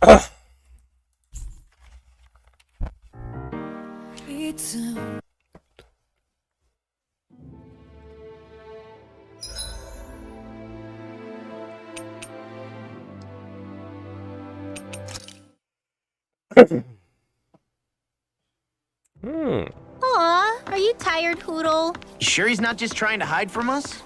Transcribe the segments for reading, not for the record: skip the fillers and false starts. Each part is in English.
Aw, are you tired, Hoodle? You sure he's not just trying to hide from us?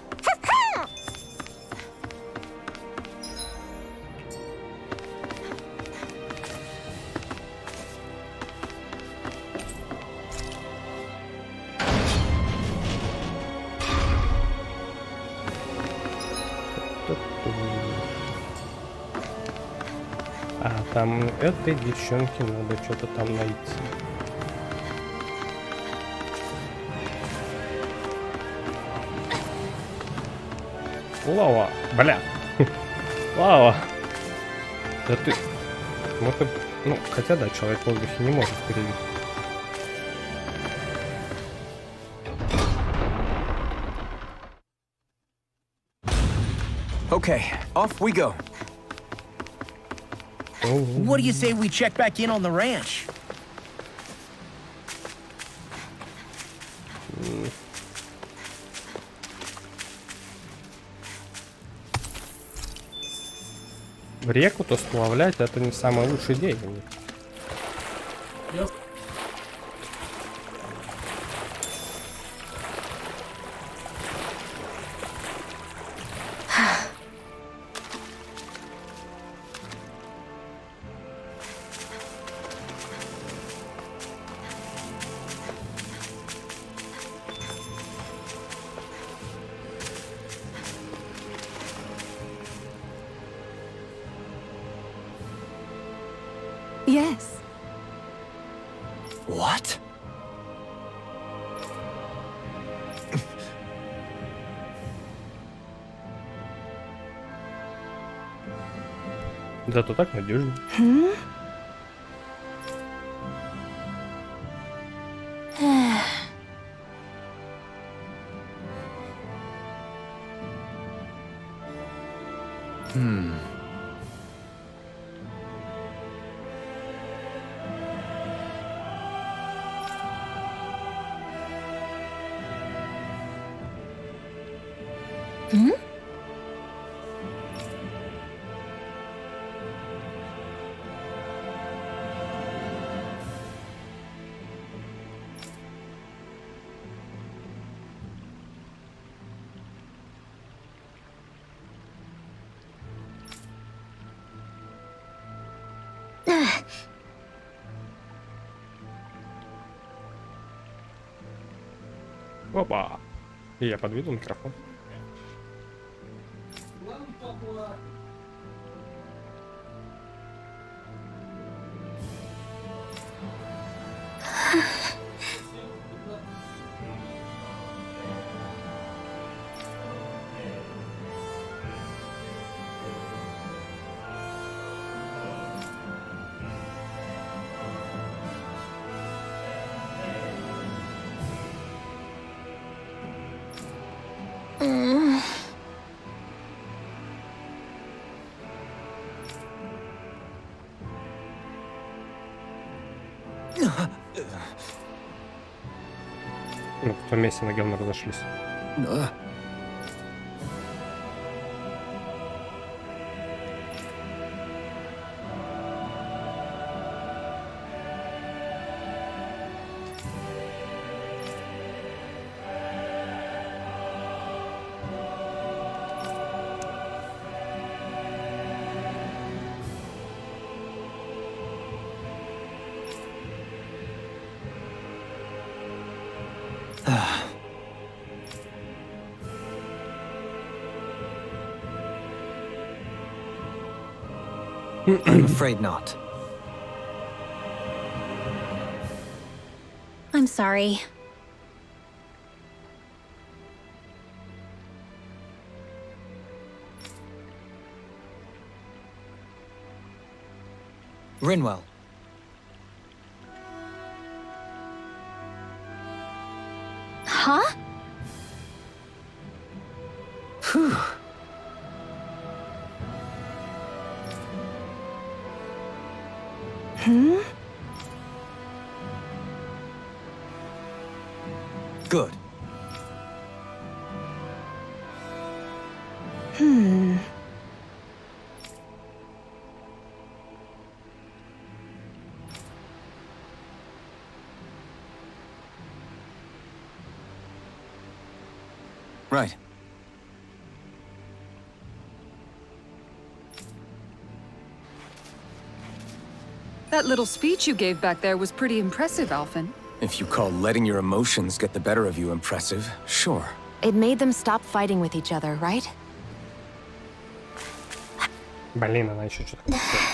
А там этой девчонке надо что-то там найти. Лава, бля. Лава. Да ты... Ну, хотя да, человек в воздухе не может перейти. Okay, off we go. What do you say we check back in on the ranch? В реку-то сплавлять это не самая лучшая идея. Yes. What? Зато так надежно. Опа! И я подведу микрофон. Ну, в том месте на говно разошлись. I'm afraid not. I'm sorry. Rinwell. Huh? Phew. Good. Right. That little speech you gave back there was pretty impressive, Alphen. If you call letting your emotions get the better of you impressive, sure. It made them stop fighting with each other, right? Блин, она еще что-то хотела.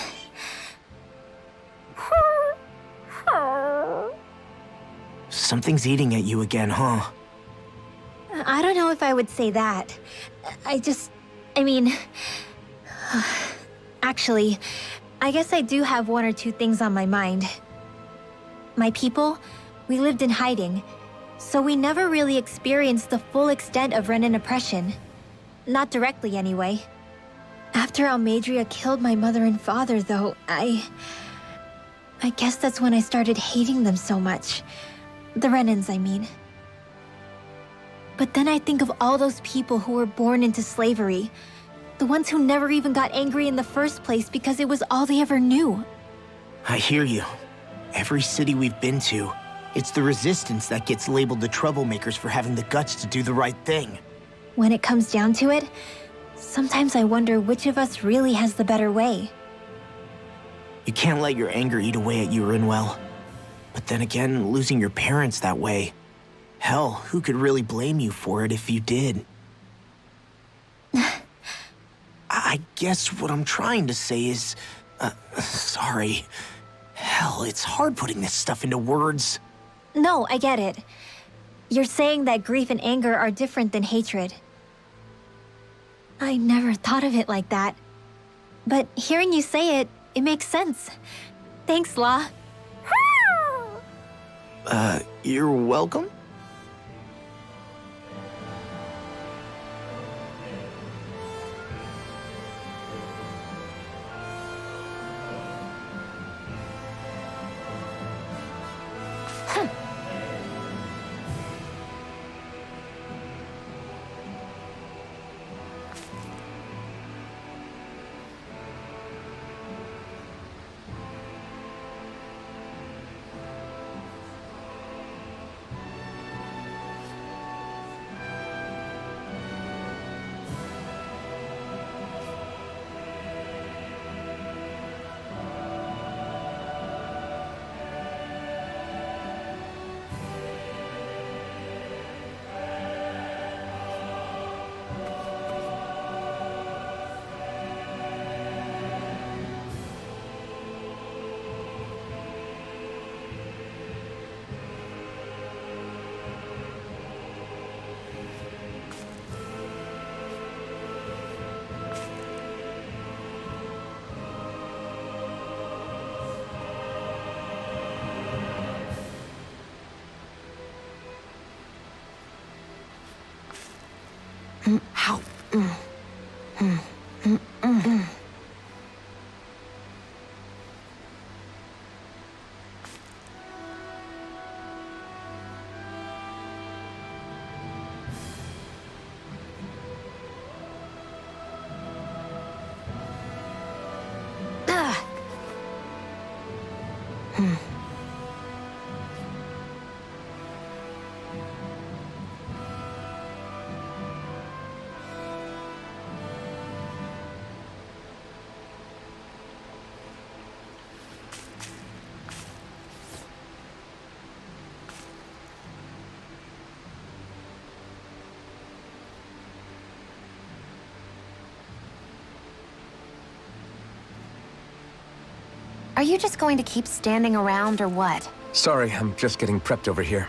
Something's eating at you again, huh? I don't know if I would say that. I mean... Actually, I guess I do have one or two things on my mind. My people, we lived in hiding, so we never really experienced the full extent of Renan oppression. Not directly, anyway. After Almadria killed my mother and father, though, I guess that's when I started hating them so much. The Renans, I mean. But then I think of all those people who were born into slavery. The ones who never even got angry in the first place because it was all they ever knew. I hear you. Every city we've been to, it's the resistance that gets labeled the troublemakers for having the guts to do the right thing. When it comes down to it, sometimes I wonder which of us really has the better way. You can't let your anger eat away at you, Rinwell. But then again, losing your parents that way... Hell, who could really blame you for it if you did? I guess what I'm trying to say is... sorry. Hell, it's hard putting this stuff into words. No, I get it. You're saying that grief and anger are different than hatred. I never thought of it like that. But hearing you say it, it makes sense. Thanks, La. You're welcome? How? Are you just going to keep standing around or what? Sorry, I'm just getting prepped over here.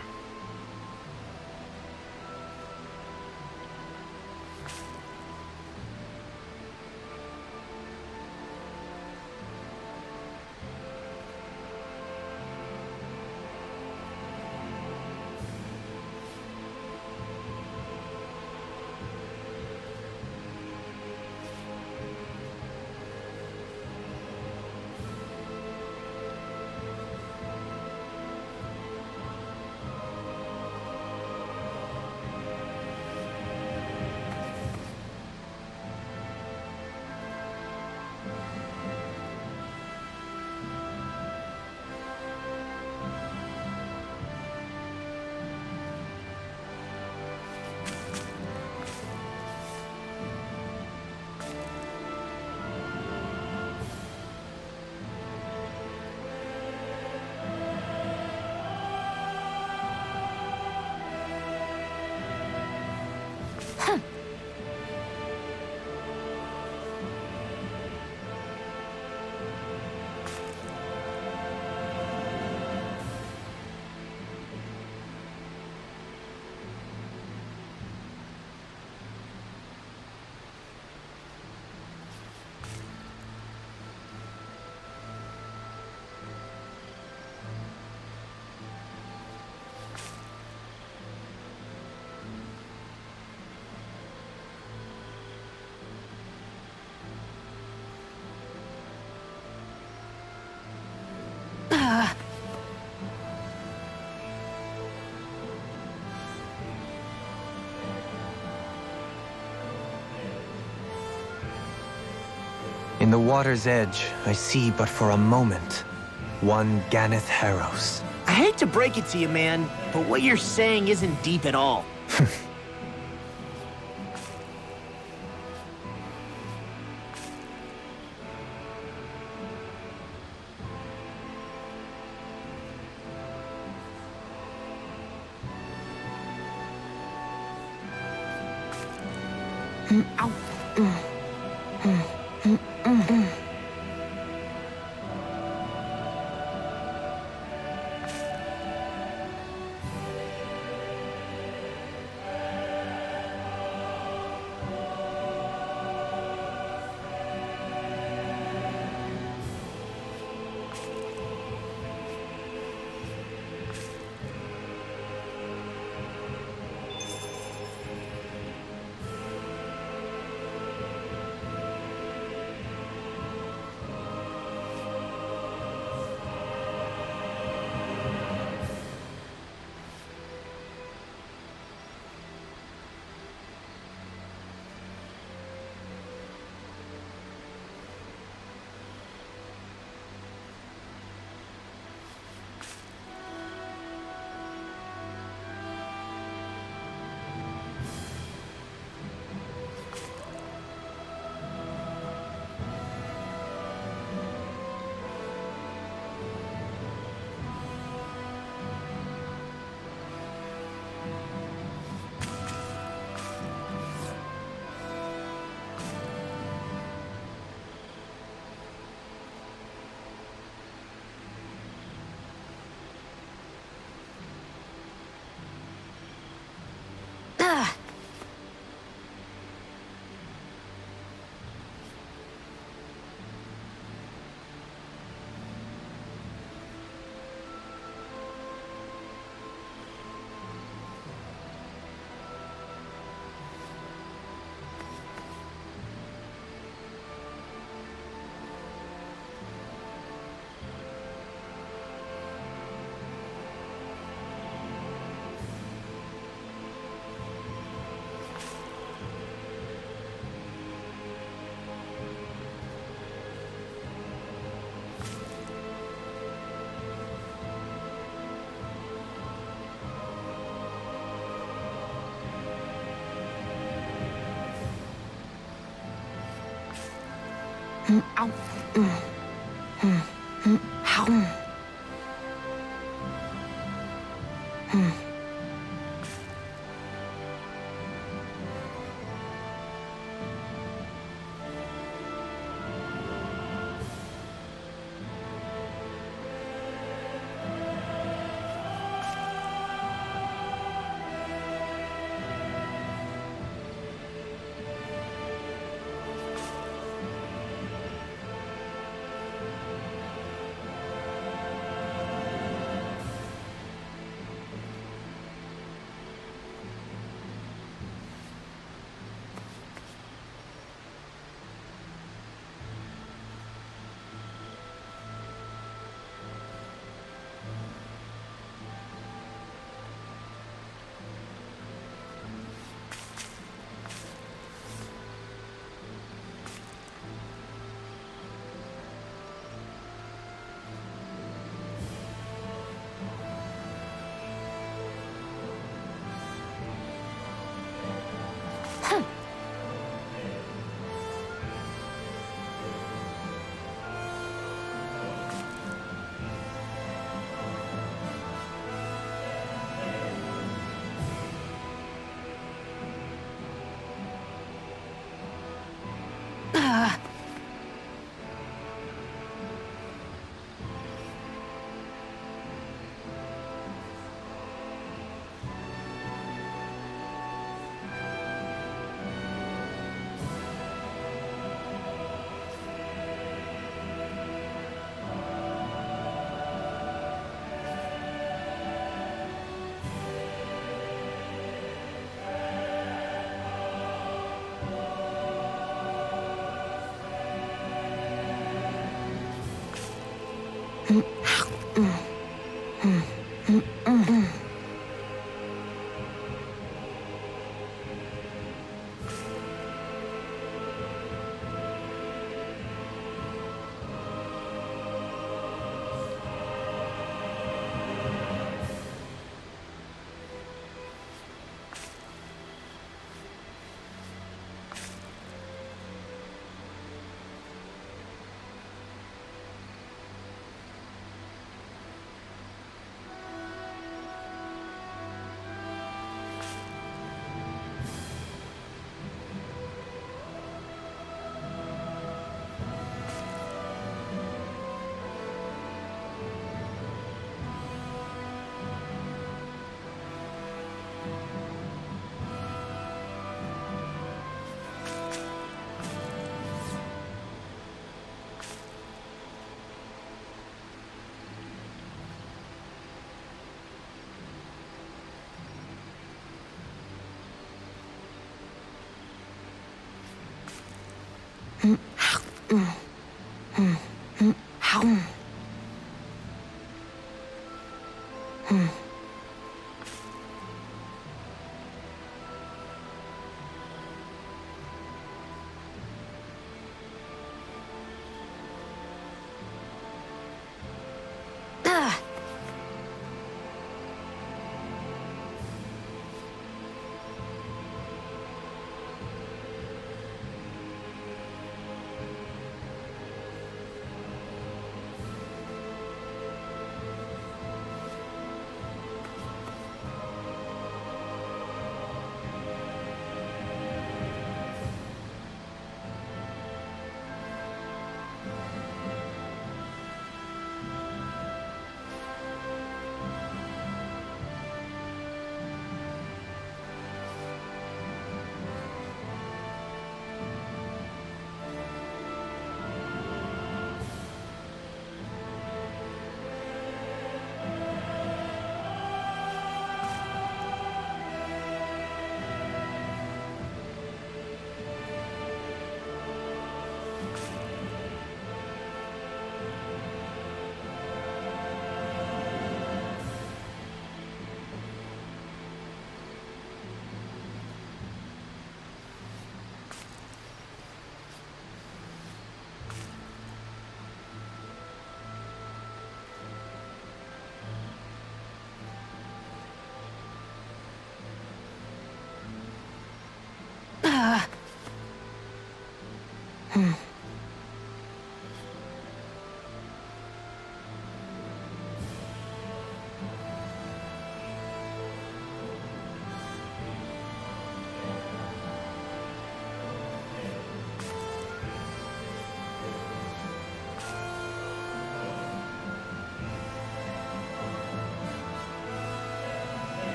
In the water's edge, I see but for a moment one Ganeth Harrows. I hate to break it to you, man, but what you're saying isn't deep at all.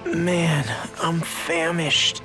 Man, I'm famished.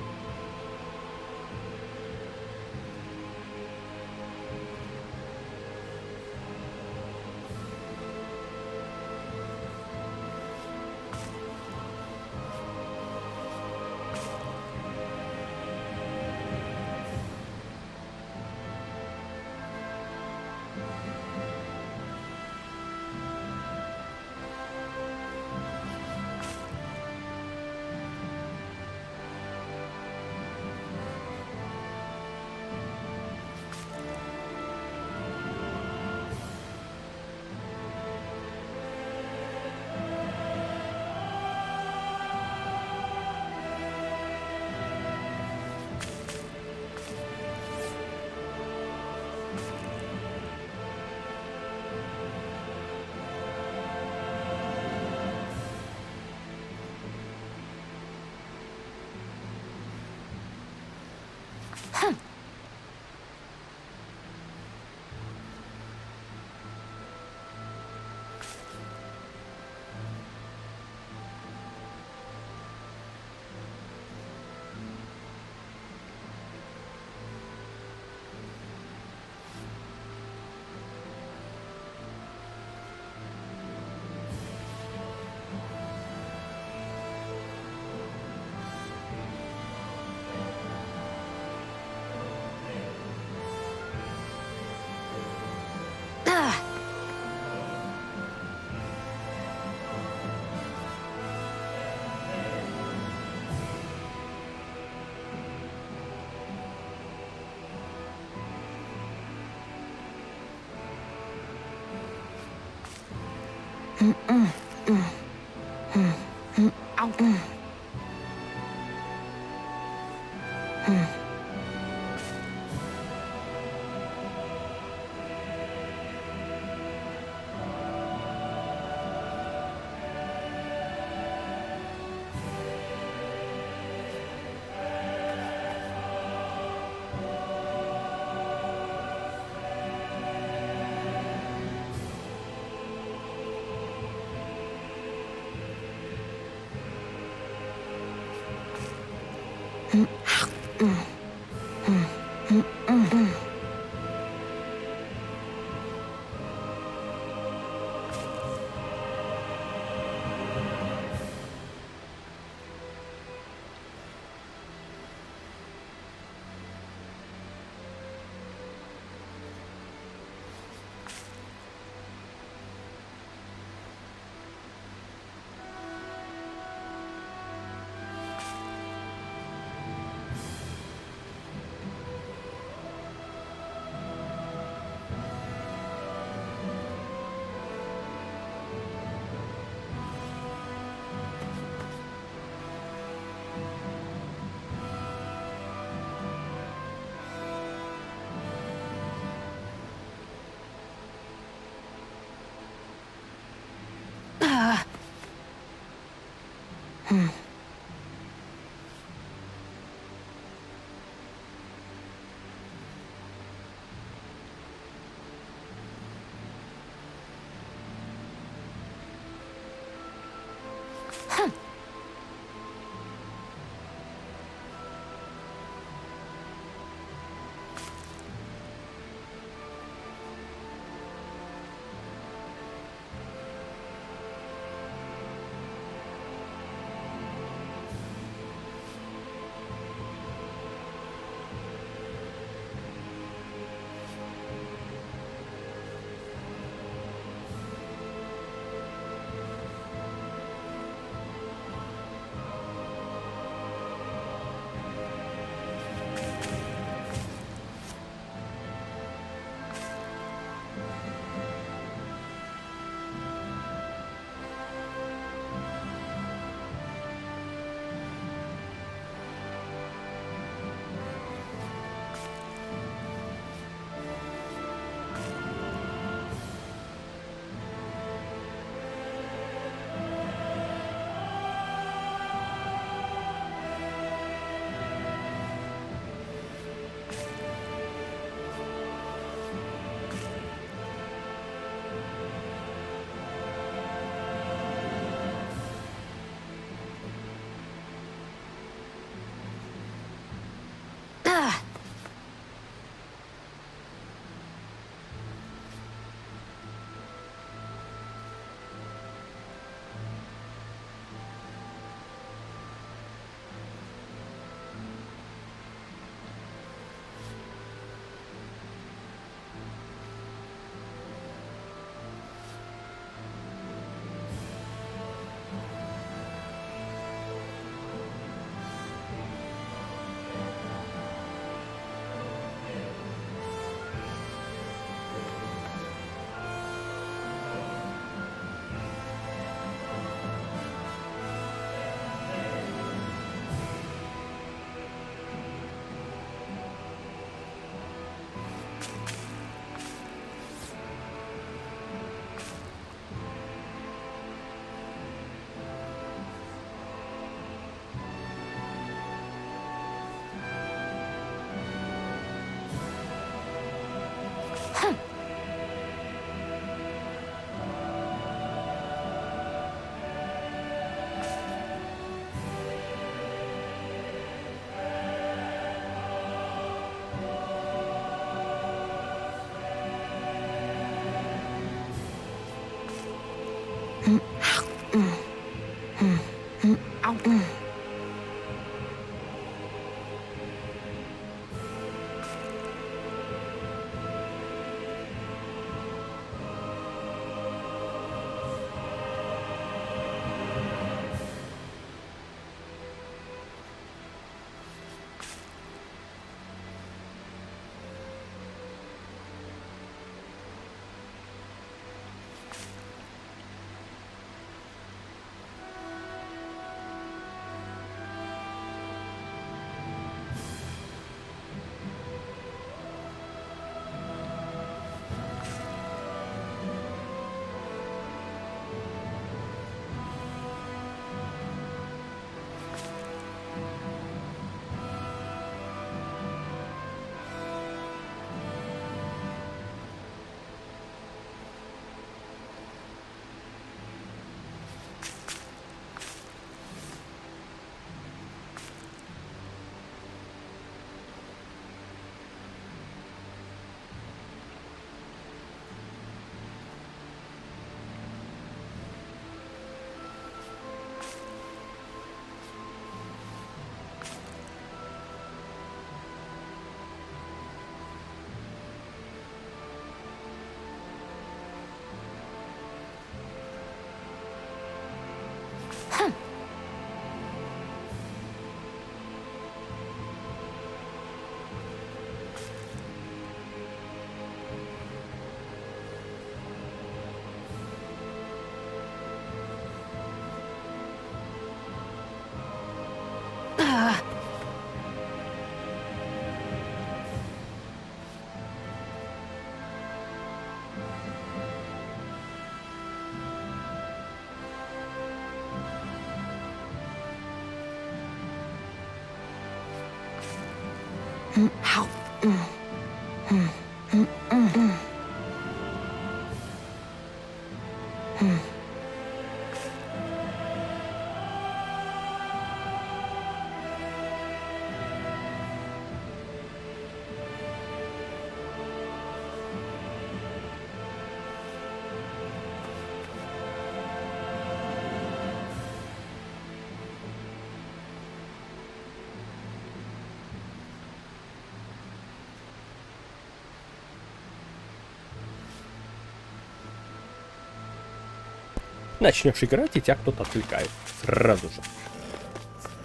Начнешь играть, и тебя кто-то отвлекает. Сразу же.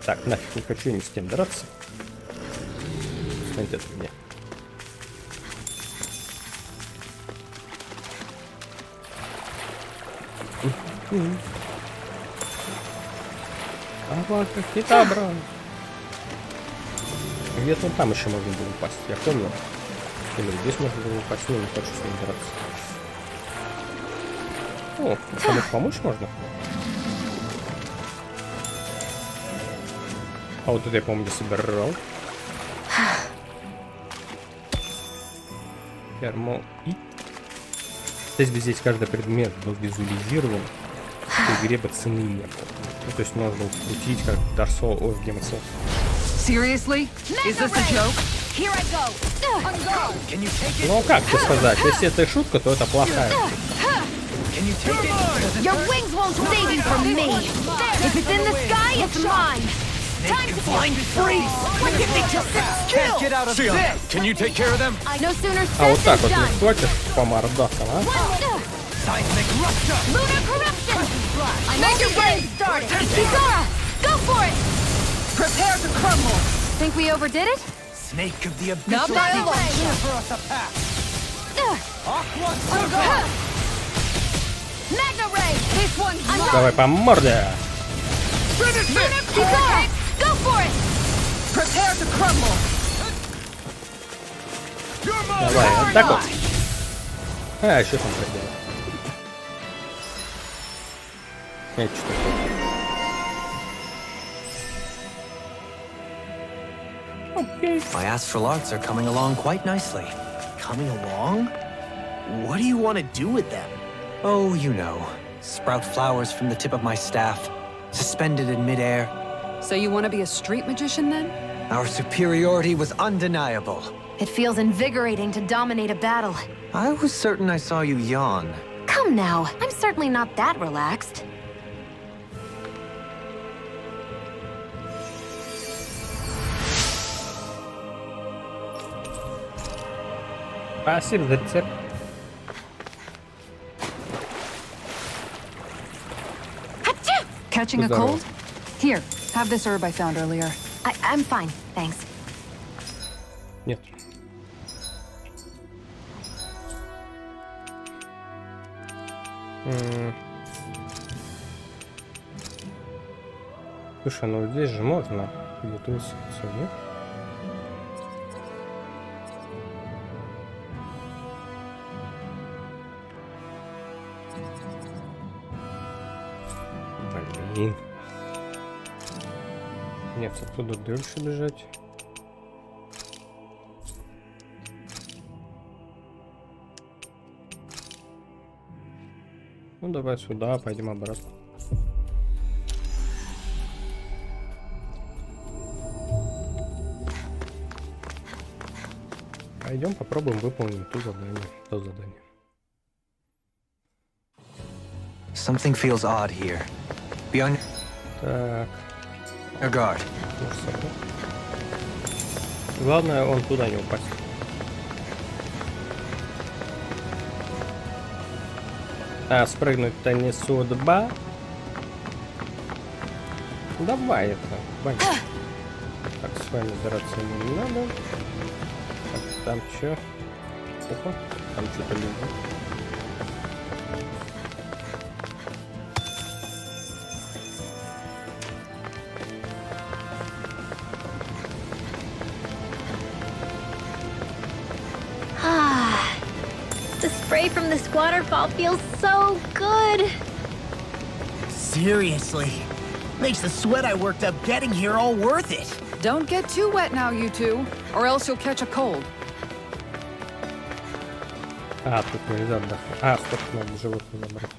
Так, нафиг, не хочу ни с кем драться. Смотрите от меня. Авака, хитабра. Где-то там еще можно было упасть, я помню. Или здесь можно было упасть, но не хочу с ним драться. О, кому-то помочь можно? А вот это я, по-моему, собирал. Термо и... Здесь бы каждый предмет был визуализирован, в игре бы цены не было. Ну, то есть можно было крутить как Dark Souls of Game of Souls. Seriously? Is this a joke? Here I go. Ну как тебе сказать, если это шутка, то это плохая. Your wings won't save you from me. If it's in the sky, it's mine. Time to blind freeze. What did they just still? Get out of this! Can you take care of them? No sooner А вот said так than вот не done. схватишь по мордасам, а? Seismic rupture! Lunar corruption. I'm only getting started. Kizara, go for it. Prepare to crumble! Think we overdid it? Snake of the abyss! Not by a long shot. For us a path! Aqua Magna ray. This one's mine! Давай по морде! Lunar Kizara, go for it. Prepare to crumble! Давай, вот так вот. А, что там проделать? Это что такое? My astral arts are coming along quite nicely. Coming along? What do you want to do with them? Oh, you know. Sprout flowers from the tip of my staff, suspended in midair. So you want to be a street magician then? Our superiority was undeniable. It feels invigorating to dominate a battle. I was certain I saw you yawn. Come now, I'm certainly not that relaxed. Спасибо за рецепт. Catching a Здорово. cold? Here, have this herb I found earlier. I'm fine, thanks. Нет. Слушай, ну здесь же можно где-то усилиться, нет? Блин. Нет, оттуда дальше бежать. Ну давай сюда, пойдем обратно. Пойдем попробуем выполнить то задание. Something feels odd here. Be on Так, your guard. главное, он туда не упасть. А спрыгнуть-то не судьба. Давай это, бань. Так, с вами драться не надо. Так, там чё? Опа, там что-то лежит. spray from this waterfall feels so good. Seriously. Makes the sweat I worked up getting here all worth it. Don't get too wet now, you two, or else you'll catch a cold. А, тут нельзя отдохнуть. А, стоп, надо животное набрать.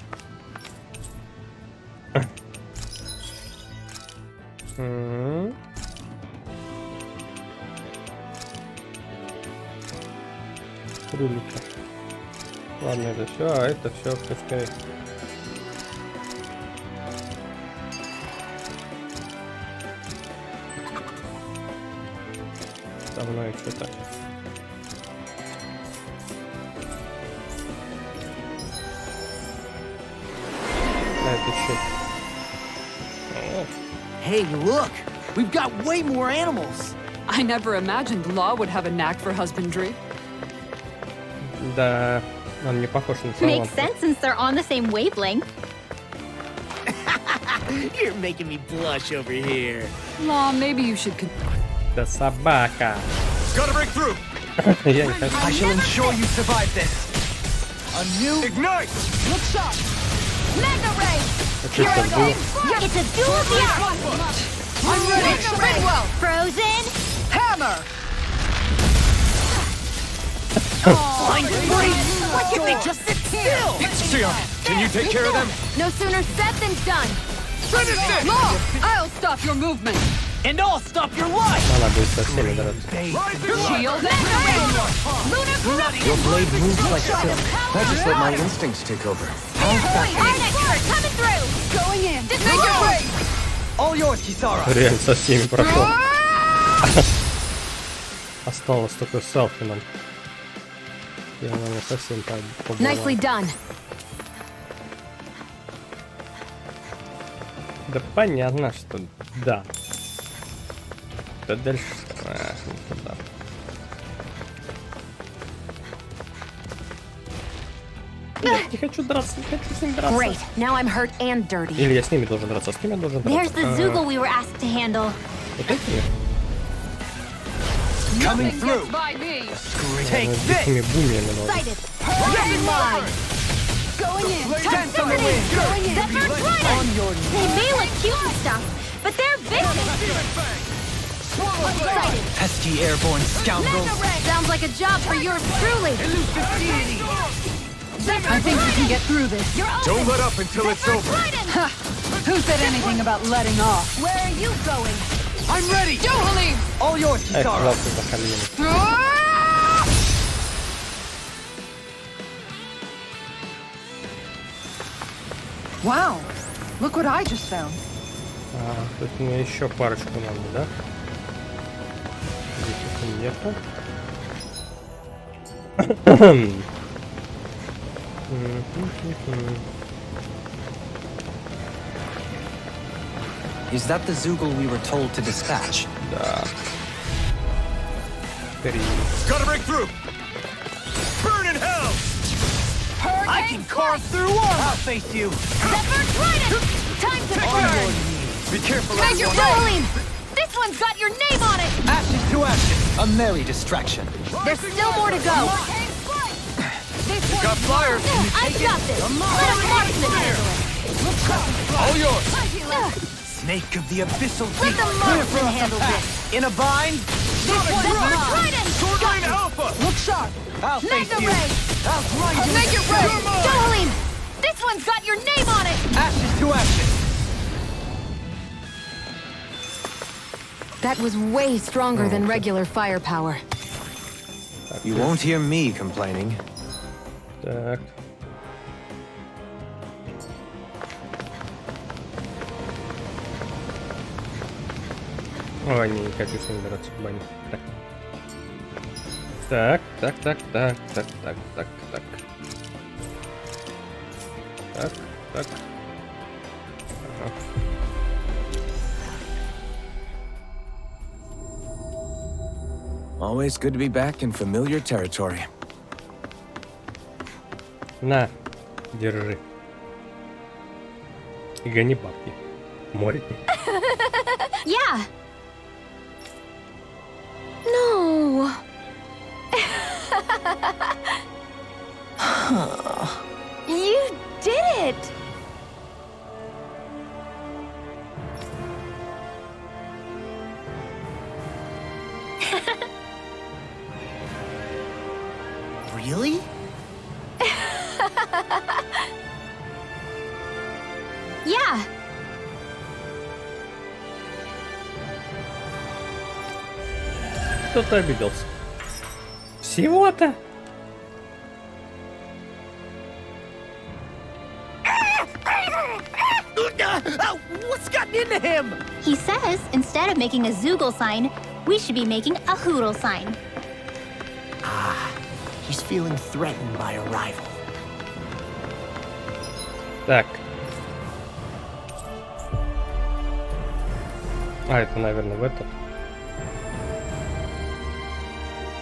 Крылья. Ладно, это все, а это все пускай. Со мной что-то. А это что? Hey, look! We've got way more animals! I never imagined Law would have a knack for husbandry. Да, он не похож на Makes салат. sense since they're on the same wavelength. You're making me blush over here. Law, maybe you should. Да собака. Gotta break through! Я не хочу. I shall ensure you survive this. A new Ignite! Look sharp! Mega Ray! Это что было? It's a duel beyond. I'm ready! Spinwell! Frozen. Hammer! blind freeze! Why can't they just sit still? Sion, can you take care of them? No sooner said than done! Law, I'll stop your movement. And I'll stop your life! Она будет со всеми драться. Shield. Mega Ray! Lunar corruption! Your blade moves like silk. I just let my instincts take over. Iron expert coming through! Going in! Disintegrate! All yours, Kisara. Реально со всеми прошел. Осталось только с Алфином. Я, наверное, совсем побывал. Nicely done. Да понятно, что да. Да дальше... не туда. Я не хочу драться, не хочу с ним драться. Great. Now I'm hurt and dirty. Или я с ними должен драться, а с кем я должен драться? There's the Zoogle we were asked to handle. Вот эти? Coming Nothing through! gets by me. Take С this! этими бумиями должен. Sighted. Red line. Going in. Toxicity. Going in. Zephyr Trident. They may look cute and stuff, but they're vicious. Sighted. Pesky airborne scoundrels. Mega Ray. Sounds like a job for yours truly. I think we can get through this. Don't let up until it's over. Who said anything about letting off? Where are you going? I'm ready! Johalim! All yours, Эх, Kisara. жалко за Халину. Wow, look what I just found. А, тут мне еще парочку надо, да? Здесь их нету. Is that the Zoogle we were told to dispatch? Да. 3. Gotta break through! Burn in hell! I can carve through armor! I'll face you! Zephyr Trident. Time to burn. Be careful, Major everyone! Johalim. This one's got your name on it. Ashes to ashes. A merry distraction. There's still more to go. Got flyers! I've got this. Let a marksman handle it. All yours! Snake of the abyssal Let deep. the marksman handle this. In a bind? Zephyr Trident. Swordline Alpha! Look sharp. I'll face Mega you. Ray. I'll grind you. Make it ray. Johalim. This one's got your name on it. Ashes to ashes. That was way stronger than regular firepower. You won't hear me complaining. Так. Ой, не хочу с ним драться в бане. Так. Так. Так. Ага. Always good to be back in familiar territory. На, держи. И гони бабки. Море. Yeah. No. You did it! Really? Yeah. Кто-то обиделся. Всего-то? What's gotten into him? He says instead of making a Zoogle sign, we should be making a Hoodle sign. He's feeling threatened by a rival. Так. А, это, наверное, в этот.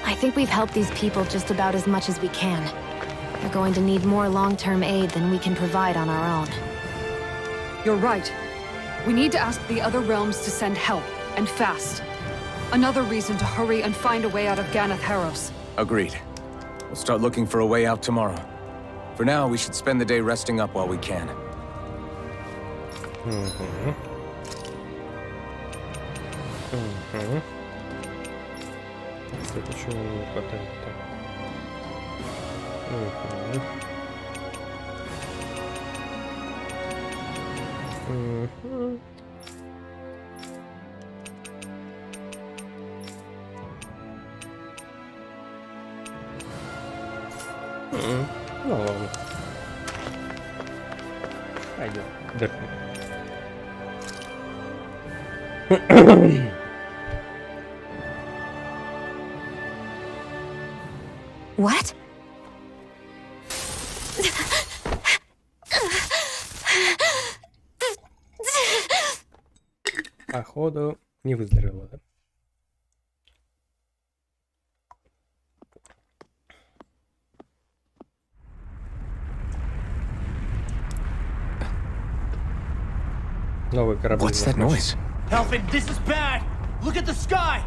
I think we've helped these people just about as much as we can. They're going to need more long-term aid than we can provide on our own. You're right. We need to ask the other realms to send help, and fast. Another reason to hurry and find a way out of Ganath Haros. Agreed. We'll start looking for a way out tomorrow. For now, we should spend the day resting up while we can. Кстати, чего мне не хватает-то? Ну ладно. Пойдем, отдохнем. What? Походу, не выздоровела, да? Новый корабль. What's that noise? Elfin, this is bad! Look at the sky!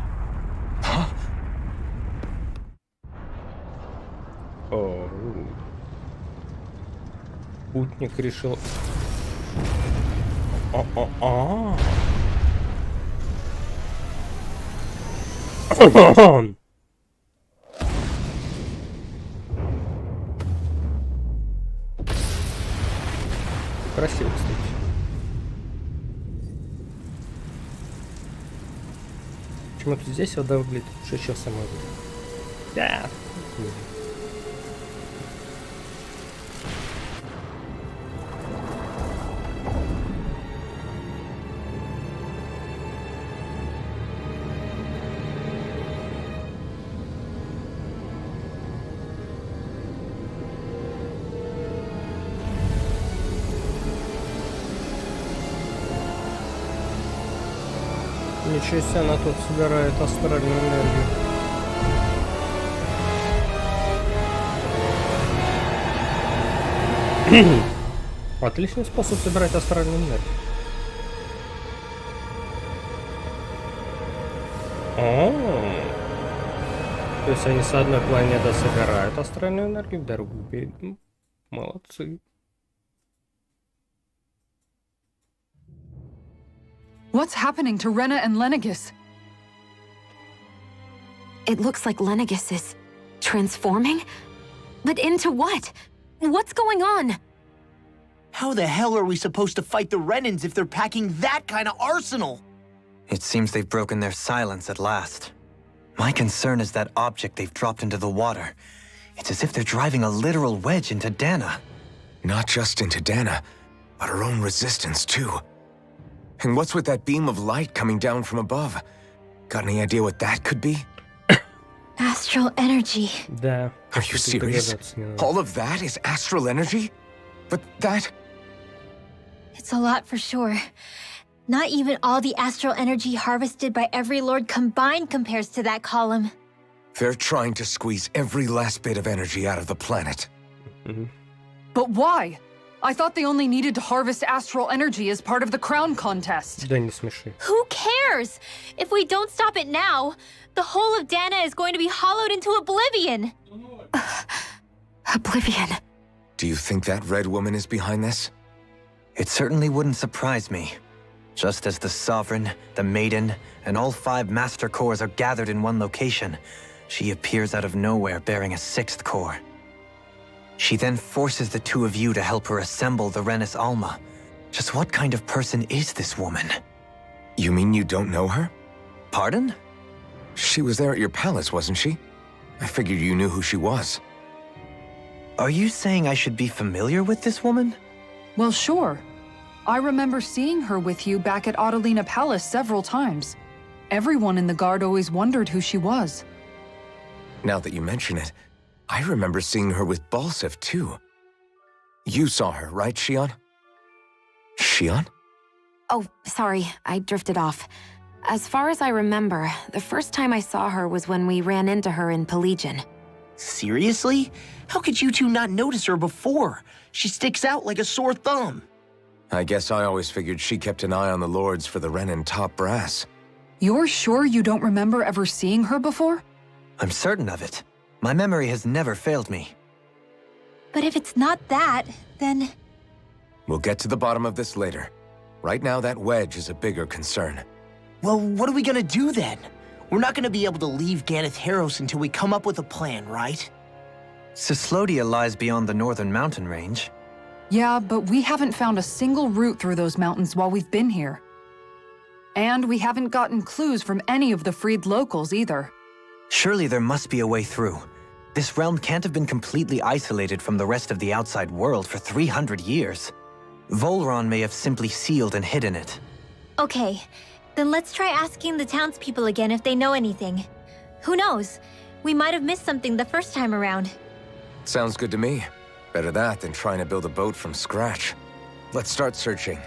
О, путник решил. О-о-о. Красиво, кстати. Почему-то здесь вода выглядит лучше, чем в самой воде. Да. Ничего себе, она тут собирает астральную энергию. Отличный способ собирать астральную энергию. То есть они с одной планеты собирают астральную энергию, в другую передают. Молодцы. What's happening to Rena and Lenegis? It looks like Lenegis is transforming? But into what? What's going on? How the hell are we supposed to fight the Renans if they're packing that kind of arsenal? It seems they've broken their silence at last. My concern is that object they've dropped into the water. It's as if they're driving a literal wedge into Dana. Not just into Dana, but our own resistance, too. And what's with that beam of light coming down from above? Got any idea what that could be? Astral energy. Да. Are you serious? All of that is astral energy? But that... It's a lot for sure. Not even all the astral energy harvested by every lord combined compares to that column. They're trying to squeeze every last bit of energy out of the planet. But why? I thought they only needed to harvest astral energy as part of the crown contest. Да не смеши. Who cares? If we don't stop it now, the whole of Dana is going to be hollowed into oblivion. Oblivion. Do you think that red woman is behind this? It certainly wouldn't surprise me. Just as the Sovereign, the Maiden, and all 5 Master Cores are gathered in one location, she appears out of nowhere bearing a 6th core. She then forces the 2 of you to help her assemble the Renis Alma. Just what kind of person is this woman? You mean you don't know her? Pardon? She was there at your palace, wasn't she? I figured you knew who she was. Are you saying I should be familiar with this woman? Well, sure. I remember seeing her with you back at Adelina Palace several times. Everyone in the guard always wondered who she was. Now that you mention it, I remember seeing her with Balsif, too. You saw her, right, Shion? Shion? Oh, sorry, I drifted off. As far as I remember, the first time I saw her was when we ran into her in Pelagian. Seriously? How could you two not notice her before? She sticks out like a sore thumb. I guess I always figured she kept an eye on the lords for the Renin top brass. You're sure you don't remember ever seeing her before? I'm certain of it. My memory has never failed me. But if it's not that, then... We'll get to the bottom of this later. Right now, that wedge is a bigger concern. Well, what are we gonna do then? We're not gonna be able to leave Ganeth Haros until we come up with a plan, right? Cyslodia lies beyond the northern mountain range. Yeah, but we haven't found a single route through those mountains while we've been here. And we haven't gotten clues from any of the freed locals either. Surely there must be a way through. This realm can't have been completely isolated from the rest of the outside world for 300 years. Volron may have simply sealed and hidden it. Okay, then let's try asking the townspeople again if they know anything. Who knows? We might have missed something the first time around. Sounds good to me. Better that than trying to build a boat from scratch. Let's start searching.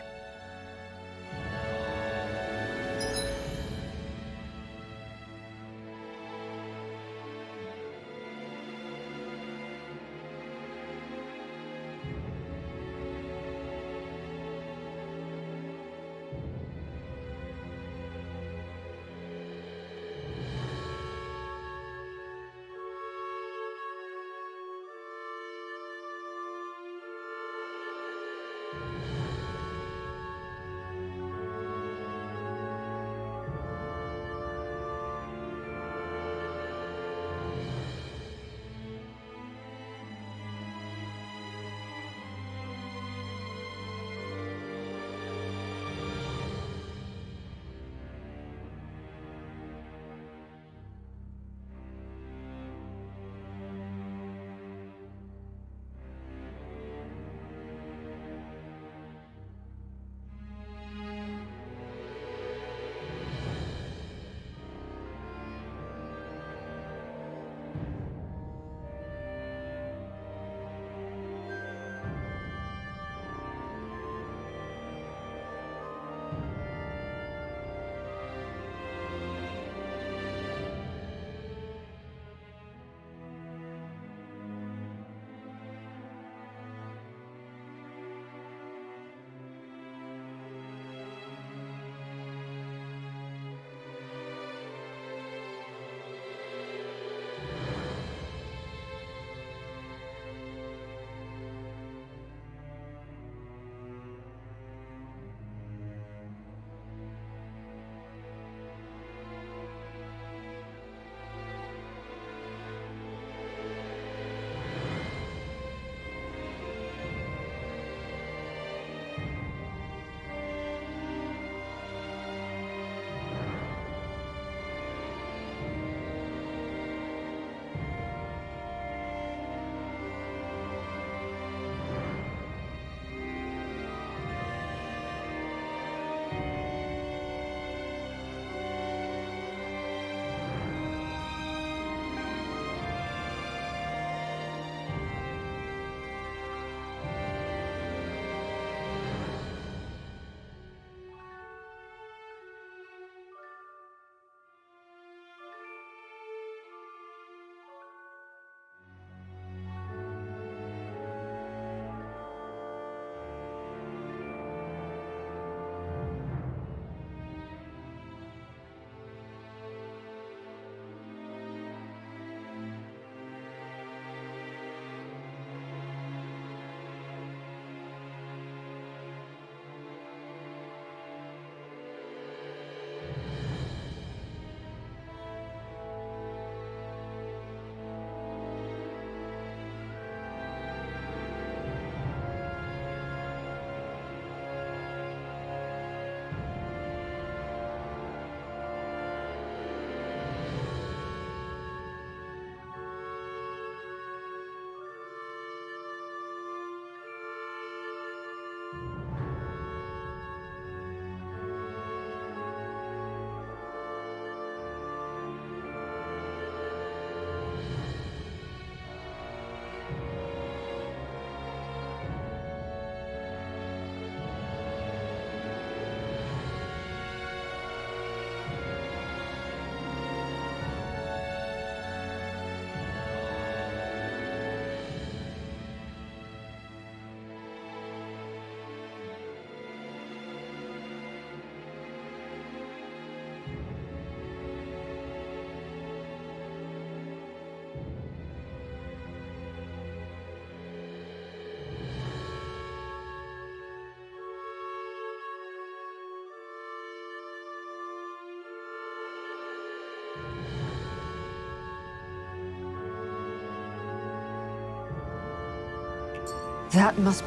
That must...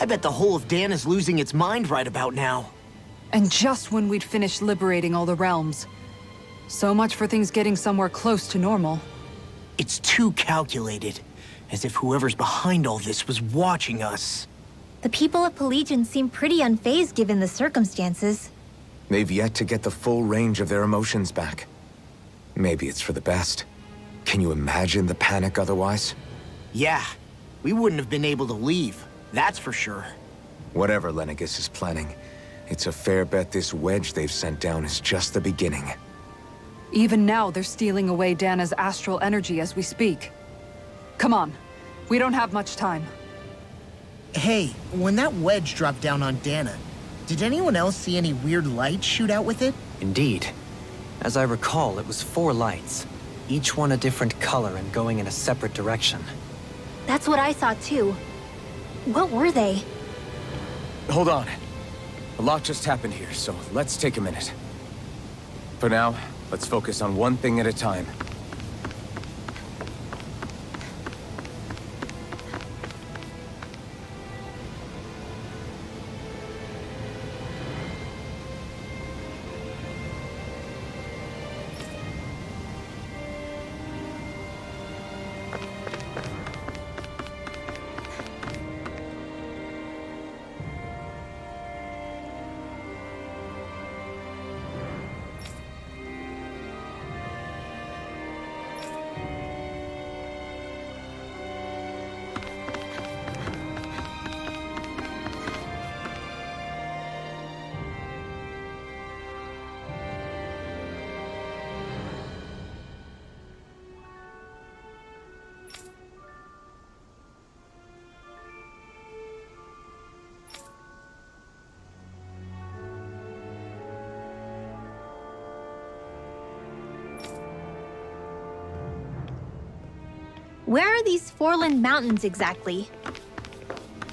I bet the whole of Dan is losing its mind right about now. And just when we'd finished liberating all the realms. So much for things getting somewhere close to normal. It's too calculated. As if whoever's behind all this was watching us. The people of Pelegion seem pretty unfazed given the circumstances. They've yet to get the full range of their emotions back. Maybe it's for the best. Can you imagine the panic otherwise? Yeah, we wouldn't have been able to leave. That's for sure. Whatever Lenegis is planning, it's a fair bet this wedge they've sent down is just the beginning. Even now, they're stealing away Dana's astral energy as we speak. Come on. We don't have much time. Hey, when that wedge dropped down on Dana, did anyone else see any weird lights shoot out with it? Indeed. As I recall, it was 4 lights, each one a different color and going in a separate direction. That's what I saw too. What were they? Hold on. A lot just happened here, so let's take a minute. For now, let's focus on one thing at a time. Where are these Foreland Mountains exactly?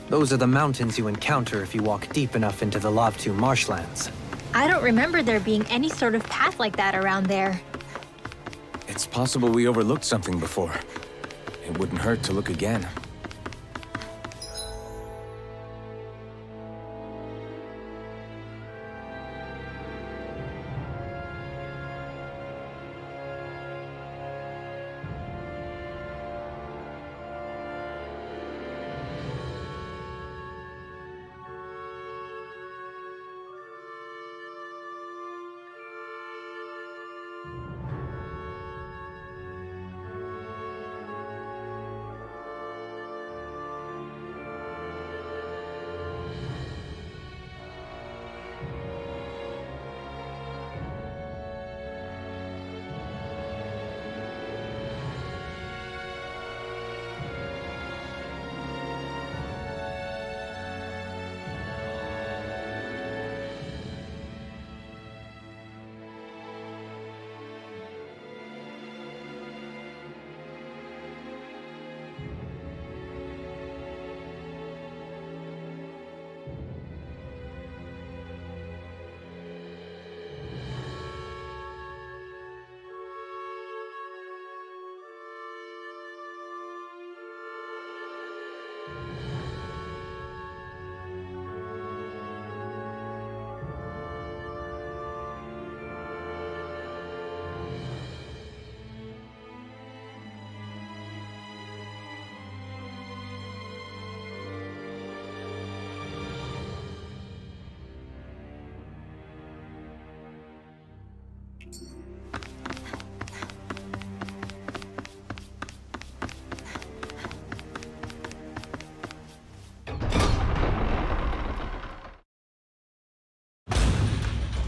Those are the mountains you encounter if you walk deep enough into the Lavtu marshlands. I don't remember there being any sort of path like that around there. It's possible we overlooked something before. It wouldn't hurt to look again.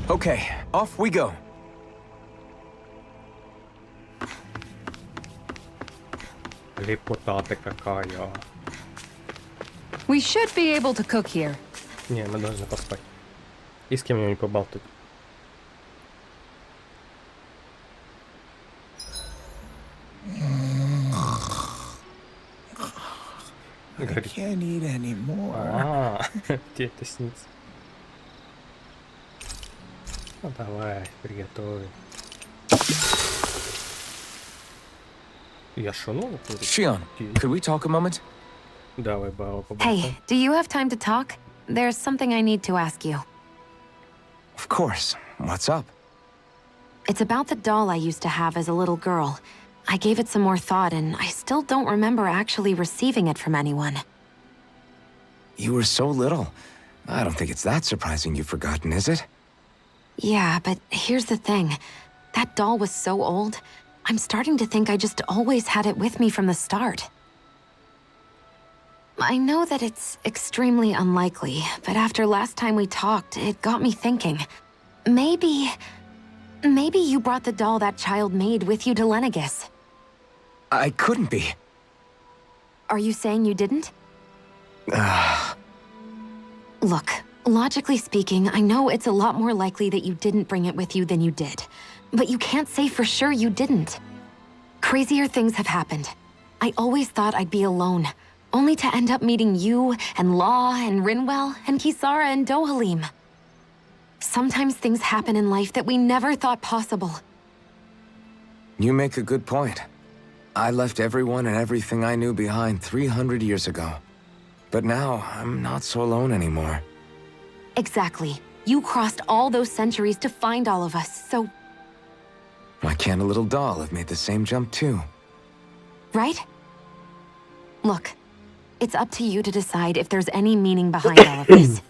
Okay, off we go. Лепота-то какая. We should be able to cook here. Не, мы должны поспать. И с кем-нибудь поболтать. I can't eat anymore. Тебе это снится. Ну давай, приготовим. Я шунул? Shion, could we talk a moment? Давай, Бао, поболтаем. Hey, do you have time to talk? There's something I need to ask you. Of course. What's up? It's about the doll I used to have as a little girl. I gave it some more thought, and I still don't remember actually receiving it from anyone. You were so little. I don't think it's that surprising you've forgotten, is it? Yeah, but here's the thing. That doll was so old, I'm starting to think I just always had it with me from the start. I know that it's extremely unlikely, but after last time we talked, it got me thinking. Maybe you brought the doll that child made with you to Lenegis. I couldn't be. Are you saying you didn't? Look, logically speaking, I know it's a lot more likely that you didn't bring it with you than you did. But you can't say for sure you didn't. Crazier things have happened. I always thought I'd be alone, only to end up meeting you, and Law, and Rinwell, and Kisara, and Dohalim. Sometimes things happen in life that we never thought possible. You make a good point. I left everyone and everything I knew behind 300 years ago. But now, I'm not so alone anymore. Exactly. You crossed all those centuries to find all of us, so... Why can't a little doll have made the same jump too? Right? Look, it's up to you to decide if there's any meaning behind all of this.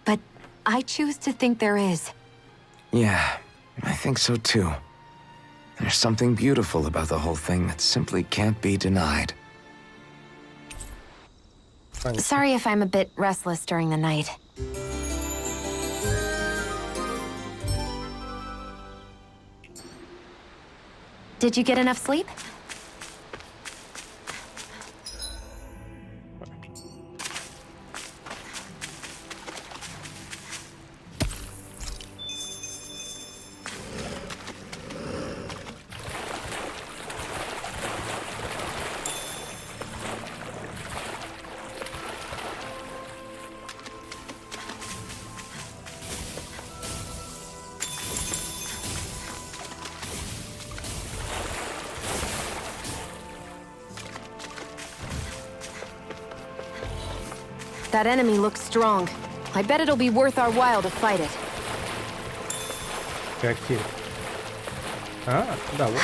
But I choose to think there is. Yeah, I think so too. There's something beautiful about the whole thing that simply can't be denied. Sorry if I'm a bit restless during the night. Did you get enough sleep? That enemy looks strong. I bet it'll be worth our while to fight it. Какие? А, да, вот.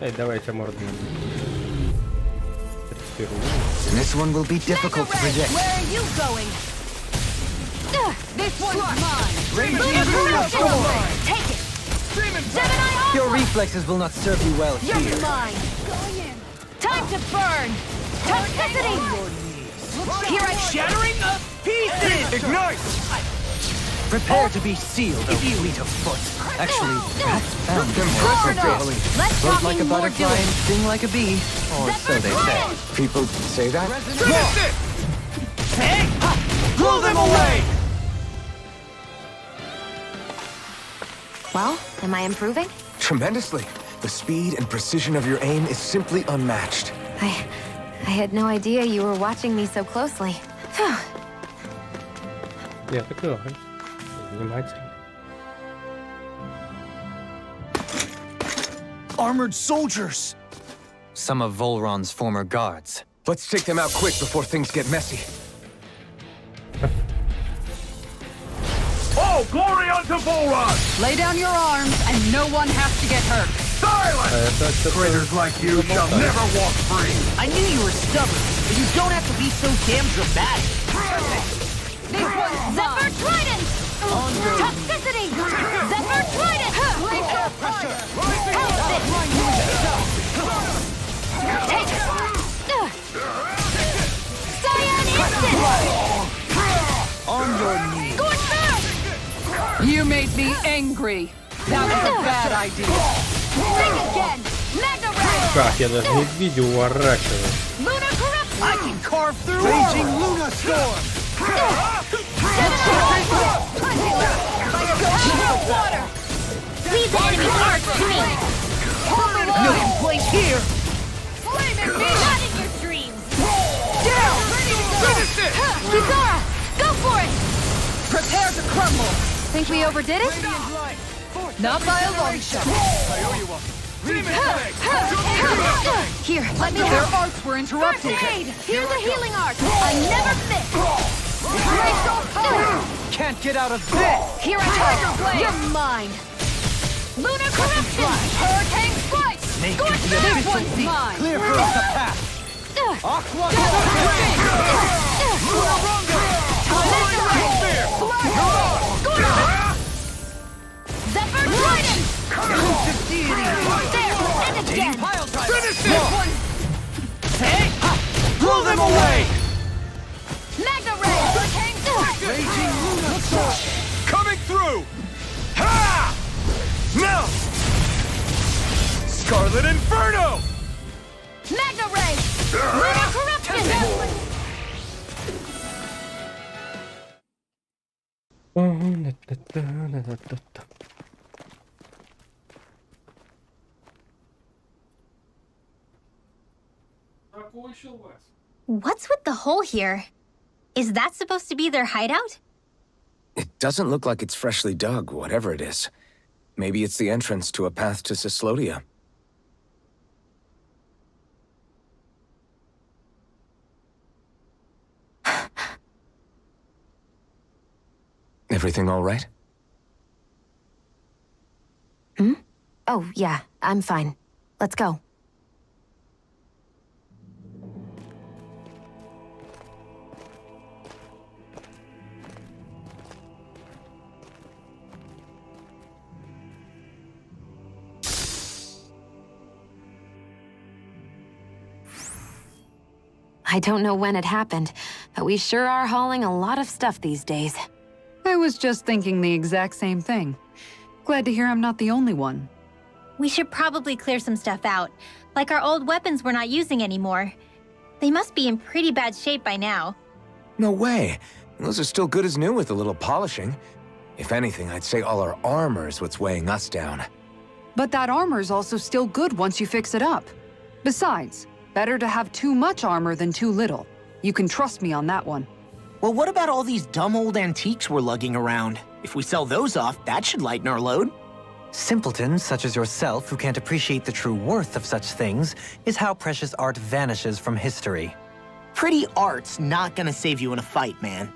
Эй, давайте морду. This one will be difficult to predict. Where are you going? This one's mine! Take it! Seven-Eye Armor! Your reflexes will not serve you well You're here. mine! Time to burn! Toxicity! Here I Shattering of pieces! Ignite! Prepare to be sealed, O fleet of foot. Actually, that's found Impressive, Dohalim. Let's Float talk like a more butterfly doing. and sting like a bee. Or so they say. People say that? Hey! Blow them away! Well, am I improving? Tremendously. The speed and precision of your aim is simply unmatched. I had no idea you were watching me so closely. Я такой, внимательно. Armored soldiers! Some of Volron's former guards. Let's take them out quick before things get messy. Oh, glory unto Volron! Lay down your arms, and no one has to get hurt. Silence! Traitors like you shall never walk free! I knew you were stubborn, but you don't have to be so damn dramatic. Zephyr Trident! Toxicity! Zephyr Trident! Take it! Cyan Instant! On your knees. Scorch Earth! You made me angry. That was a bad idea. Think again! Mega Ray! Как, я даже не видел, уворачиваю. Lunar Corruption! I can carve through raging Luna Storm. Water! Leave the enemy's arts to me! Million place here. Flaming me! Not in your dreams! Down! Kisara! Go for it! Prepare to crumble. Think we overdid it? Not by a long shot. Here, let me Their help. arts were interrupted. First aid! Here's a healing art! I never fit! Break off power! Can't get out of this! Here I go! You're mine! Lunar corruption! Hurricane slice! Snake Scorch is the this official one's thief. mine! Clear for us a path! Aqua Zephyr Trident! There! And again! Finish this one! Blow them away! Magna Ray! Raging Lunar coming through! Ha! No! Scarlet Inferno! Magna Ray! Lunar corruption! What's with the hole here? Is that supposed to be their hideout? It doesn't look like it's freshly dug, whatever it is. Maybe it's the entrance to a path to Cyslodia. Everything all right? Oh, yeah, I'm fine. Let's go. I don't know when it happened, but we sure are hauling a lot of stuff these days. I was just thinking the exact same thing. Glad to hear I'm not the only one. We should probably clear some stuff out, like our old weapons we're not using anymore. They must be in pretty bad shape by now. No way. Those are still good as new with a little polishing. If anything, I'd say all our armor is what's weighing us down. But that armor's also still good once you fix it up. Besides, better to have too much armor than too little. You can trust me on that one. Well, what about all these dumb old antiques we're lugging around? If we sell those off, that should lighten our load. Simpletons such as yourself who can't appreciate the true worth of such things is how precious art vanishes from history. Pretty art's not gonna save you in a fight, man.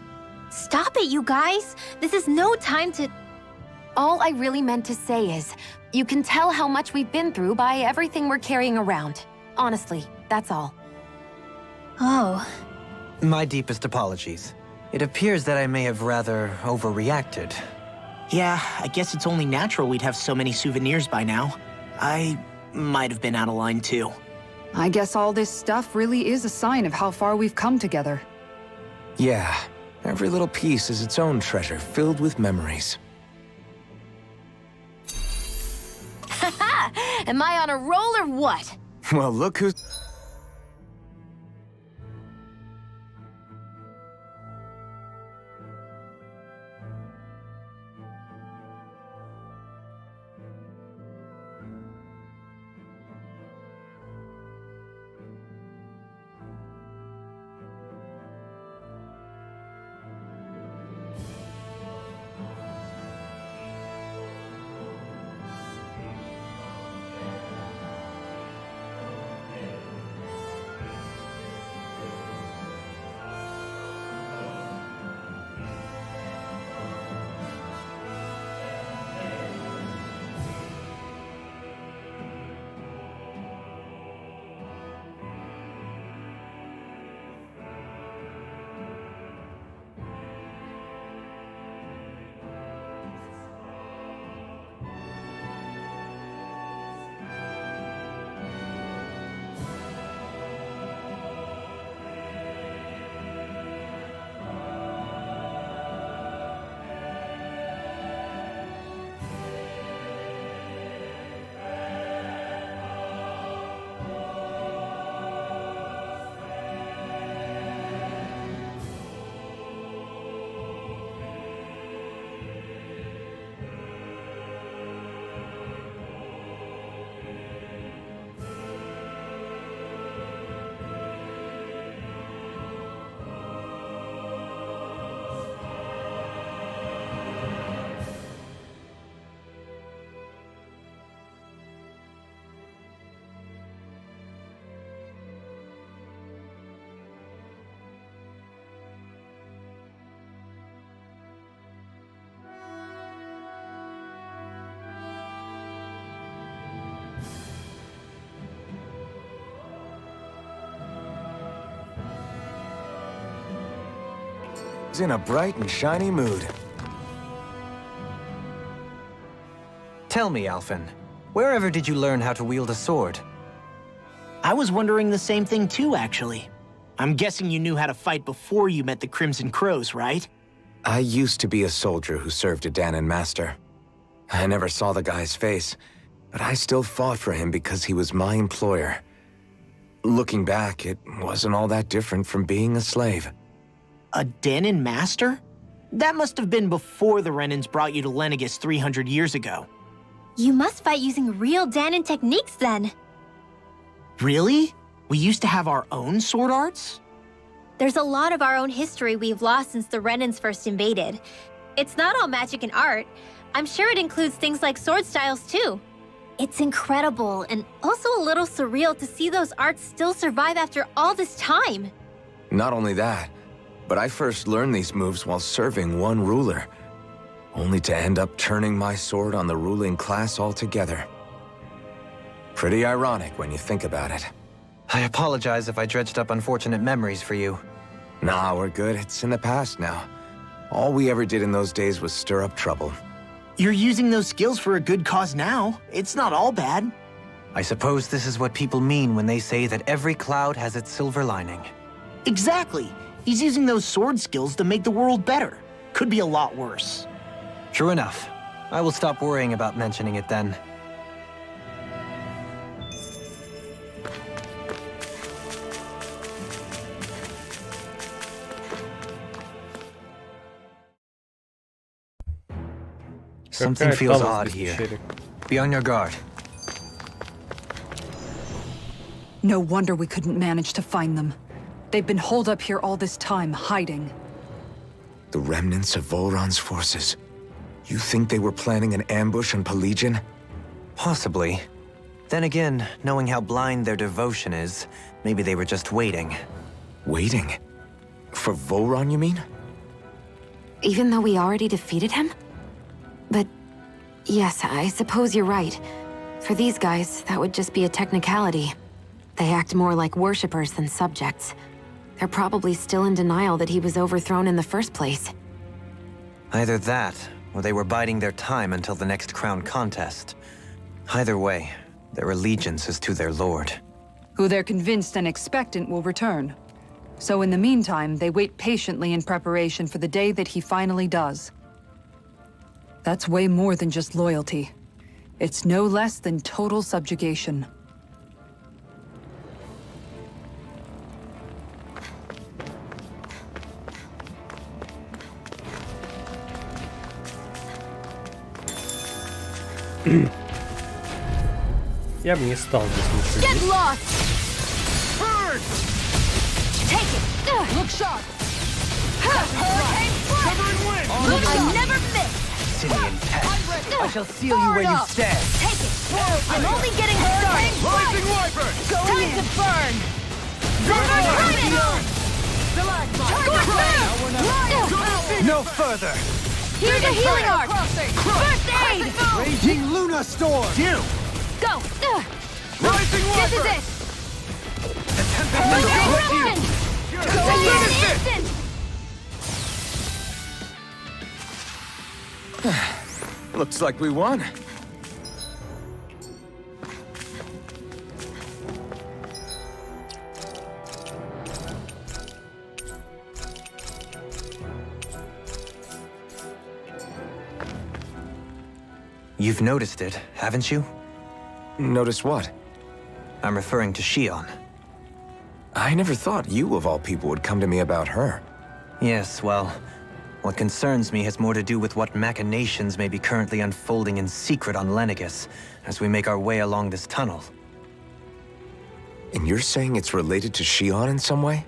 Stop it, you guys! This is no time to... All I really meant to say is, you can tell how much we've been through by everything we're carrying around. Honestly, that's all. Oh. My deepest apologies. It appears that I may have rather overreacted. Yeah, I guess it's only natural we'd have so many souvenirs by now. I might have been out of line too. I guess all this stuff really is a sign of how far we've come together. Yeah, every little piece is its own treasure filled with memories. Haha! Am I on a roll or what? Well, look who's... arrived in a bright and shiny mood. Tell me, Alphen, wherever did you learn how to wield a sword? I was wondering the same thing too, actually. I'm guessing you knew how to fight before you met the Crimson Crows, right? I used to be a soldier who served a Danon master. I never saw the guy's face, but I still fought for him because he was my employer. Looking back, it wasn't all that different from being a slave. A Danon master? That must have been before the Renans brought you to Lenegis 300 years ago. You must fight using real Danon techniques then. Really? We used to have our own sword arts? There's a lot of our own history we've lost since the Renans first invaded. It's not all magic and art. I'm sure it includes things like sword styles too. It's incredible and also a little surreal to see those arts still survive after all this time. Not only that, but I first learned these moves while serving one ruler, only to end up turning my sword on the ruling class altogether. Pretty ironic when you think about it. I apologize if I dredged up unfortunate memories for you. Nah, we're good. It's in the past now. All we ever did in those days was stir up trouble. You're using those skills for a good cause now. It's not all bad. I suppose this is what people mean when they say that every cloud has its silver lining. Exactly. He's using those sword skills to make the world better. Could be a lot worse. True enough. I will stop worrying about mentioning it then. Something feels odd here. Be on your guard. No wonder we couldn't manage to find them. They've been holed up here all this time, hiding. The remnants of Volron's forces. You think they were planning an ambush on Pelegion? Possibly. Then again, knowing how blind their devotion is, maybe they were just waiting. Waiting? For Volron, you mean? Even though we already defeated him? But yes, I suppose you're right. For these guys, that would just be a technicality. They act more like worshippers than subjects. They're probably still in denial that he was overthrown in the first place. Either that, or they were biding their time until the next crown contest. Either way, their allegiance is to their lord. Who they're convinced and expectant will return. So in the meantime, they wait patiently in preparation for the day that he finally does. That's way more than just loyalty. It's no less than total subjugation. Я бы не стал здесь ничего Get делать. lost! Take it! Look sharp! Hurricane Covering wind! I never miss! Simian pest. I shall seal you where you stand. Take it! I'm only getting started! Rising Wyvern! Time to burn! No further! Here's a healing arc! First aid! Raging Luna Storm! You! Go! Rising This is Wyvern! it! Hurricane! Instant! Looks like we won. You've noticed it, haven't you? Notice what? I'm referring to Shion. I never thought you, of all people, would come to me about her. Yes, well, what concerns me has more to do with what machinations may be currently unfolding in secret on Lenegis as we make our way along this tunnel. And you're saying it's related to Shion in some way?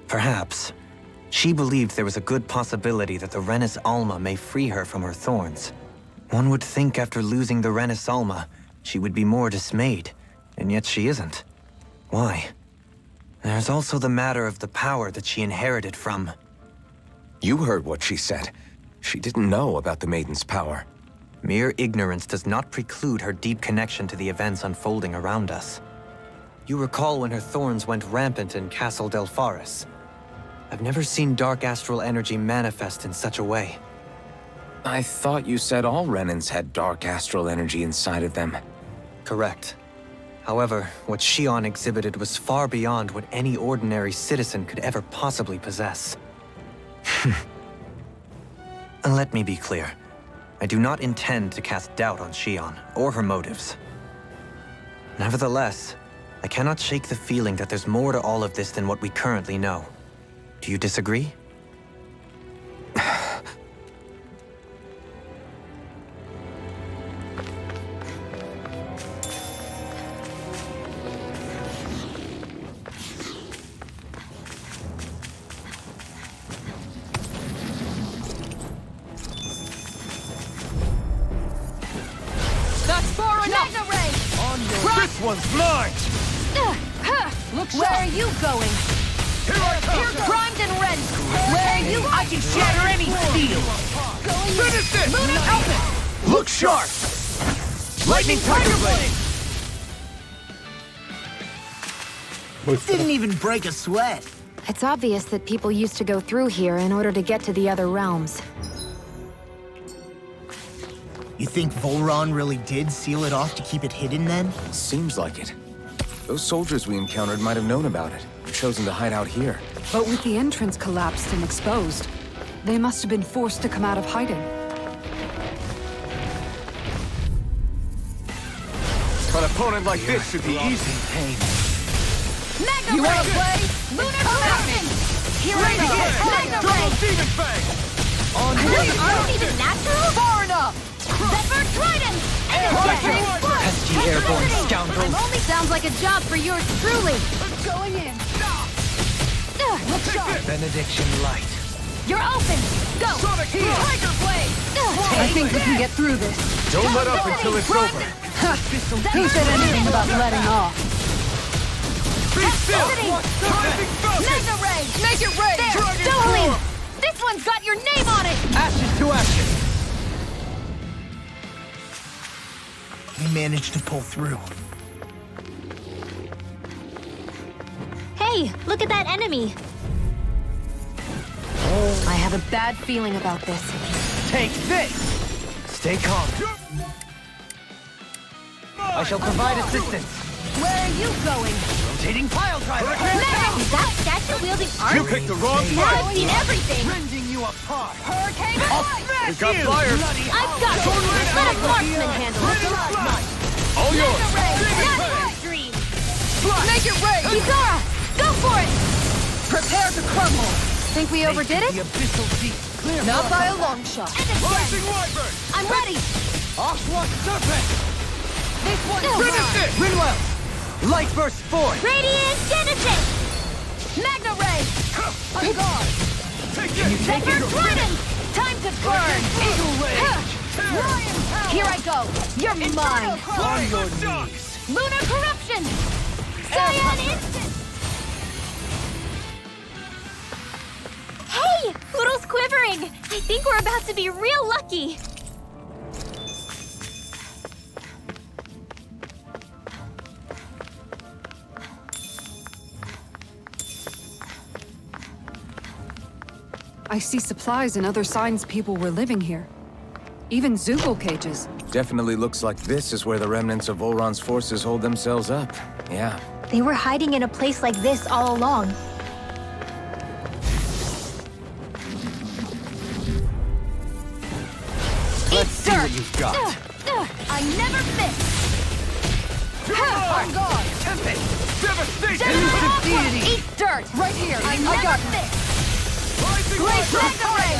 Perhaps. She believed there was a good possibility that the Renis Alma may free her from her thorns. One would think after losing the Renis Alma, she would be more dismayed, and yet she isn't. Why? There's also the matter of the power that she inherited from... You heard what she said. She didn't know about the Maiden's power. Mere ignorance does not preclude her deep connection to the events unfolding around us. You recall when her thorns went rampant in Castle Delpharis. I've never seen dark astral energy manifest in such a way. I thought you said all Renans had dark astral energy inside of them. Correct. However, what Xion exhibited was far beyond what any ordinary citizen could ever possibly possess. Let me be clear. I do not intend to cast doubt on Xion or her motives. Nevertheless, I cannot shake the feeling that there's more to all of this than what we currently know. Do you disagree? That's far enough! This one's mine! Look sharp! Where are you going? Here I come! Primed and ready! Where are you? I can shatter any steel! Finish this! Help it! Look sharp! Lightning Tiger Blade! Didn't even break a sweat. It's obvious that people used to go through here in order to get to the other realms. You think Volron really did seal it off to keep it hidden then? Seems like it. Those soldiers we encountered might have known about it, chosen to hide out here. But with the entrance collapsed and exposed, they must have been forced to come out of hiding. An opponent like this should be easy. You wanna play? Lunar Corruption! Here I go! Double Demon Fang! Those aren't even natural? Far enough! Zephyr Trident! Pesky airborne scoundrels! Only sounds like a job for yours truly. Going in! Look sharp! Benediction light. You're open. Go. Sonic Heal! Tiger Blade! I think we can get through this. Don't let up until it's over. Who said anything about letting off? Be still! Rising Falcon! Mega Ray! Make it rain! There, Dragon Dolan! Form! This one's got your name on it! Ashes to ashes! We managed to pull through. Hey, look at that enemy. I have a bad feeling about this. Take this! Stay calm. I shall provide assistance. Where are you going? Rotating pile driver! Is that statue-wielding art? You picked the wrong Now fight! I've seen everything. Rending you apart! Hurricane We've got flyers! I've got this. Let a marksman handle it. All yours! Not my dream. Make it rain! Izora, go for it. Prepare to crumble! Think we overdid The it? abyssal deep. Clear Not by a long shot. And again. Rising Wyvern! I'm ready. Oxwalk serpent! This one's Finish mine! this! Rinwell! Light burst forth! Radiant Genesis. Magna Ray. On guard! Take this! Zephyr Trident. Time to burn. Eagle rage! Lion power! Here I go. You're mine. On your Shock! knees! Lunar Corruption. Cyan Instant. Hey, Poodle's quivering. I think we're about to be real lucky. I see supplies and other signs people were living here. Even Zoogle cages. Definitely looks like this is where the remnants of Volron's forces hold themselves up. Yeah. They were hiding in a place like this all along. Let's see what you've got. I never miss. On guard! Devastation! Elusive deity! Eat dirt. Right here! I got never you. miss. Rising Great Wyvern! Mega Ray.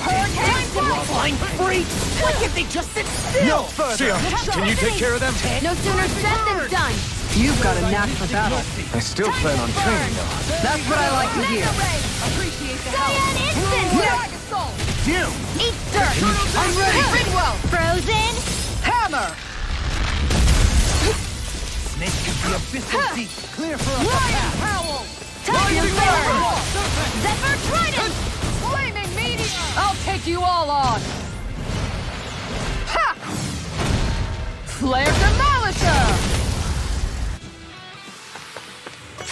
Hurricane Blast. Blind freaks! Why can't they just sit still? No further! Can you take care of them? No sooner said than done. You've got a knack for battle. I still plan on training, though. That's what I like to hear. Mega Ray. Appreciate the Cyan Instant. Flag assault! You! Eat dirt. I'm ready! Ridwell! Frozen. Hammer! Snake of the abyssal deep! Clear for us a Lion path! Howl! Time to burn. Serpent! Zephyr Trident. Flaming meteor! I'll take you all on! Ha! Flare Demolisher!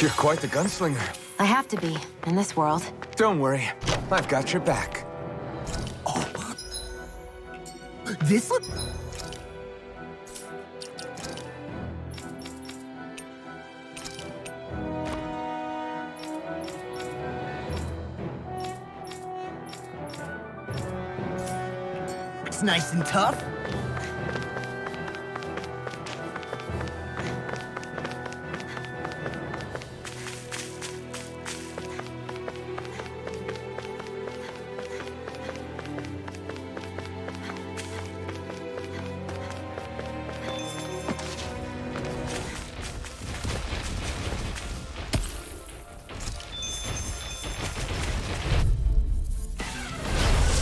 You're quite the gunslinger. I have to be, in this world. Don't worry, I've got your back. This look... It's nice and tough.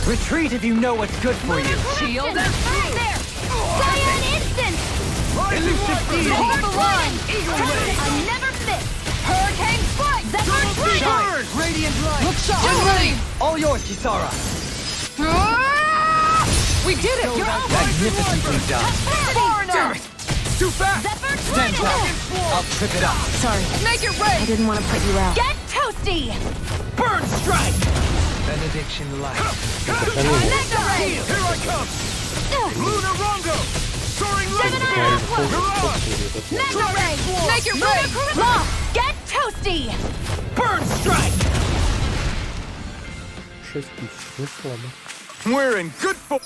Retreat if you know what's good for you. Shield! Right there! Cyan instant! Hold the line! I never miss! Hurricane strike! Zephyr strike! Shine! Radiant light! Look sharp! I'm ready! All yours, Kisara! We did it! You're out! Magnificently done! Foreigner! Too fast! Zephyr Stand strike! back! I'll trip it up! Sorry, Make it I rain! didn't want to put you out. Get toasty! Burn strike! Benediction light! Mega ray! Here I come! Lunar Rondo! Soaring Gemini light! output! Mega ray! Make it Lunar rain! charisma! Get toasty! Burn strike! 6000, не слабо. We're in good form.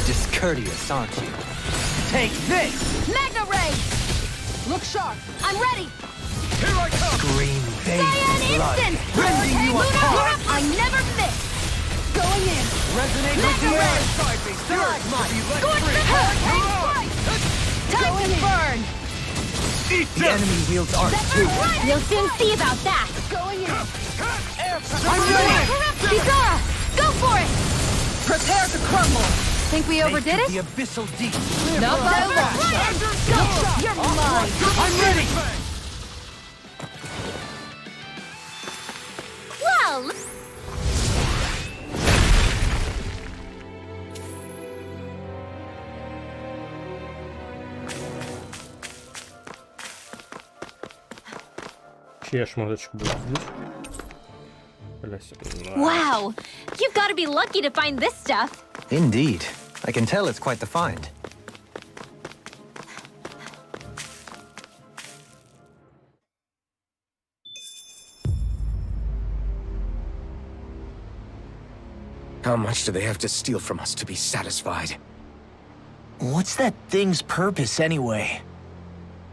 Discourteous, aren't you? Take this! Magna Ray! Look sharp! I'm ready! Here I come! Green Cyan bathed blood. instant! Rending you Luna apart! Grip! I never miss! Going in! Resonate with Magna the Ray! air! Blood! Scorch the hurricane strike! Time to burn! The enemy wields art too. You'll soon see about that. Going in! I'm ready! Bizarra! Go for it! Prepare to crumble! Think we overdid Make it? to the abyssal deep. No, Go! You're mine! I'm ready! Well, Чья шмоточка будет здесь? Блядь. wow. You've got to be lucky to find this stuff. Indeed. I can tell it's quite the find. How much do they have to steal from us to be satisfied? What's that thing's purpose anyway?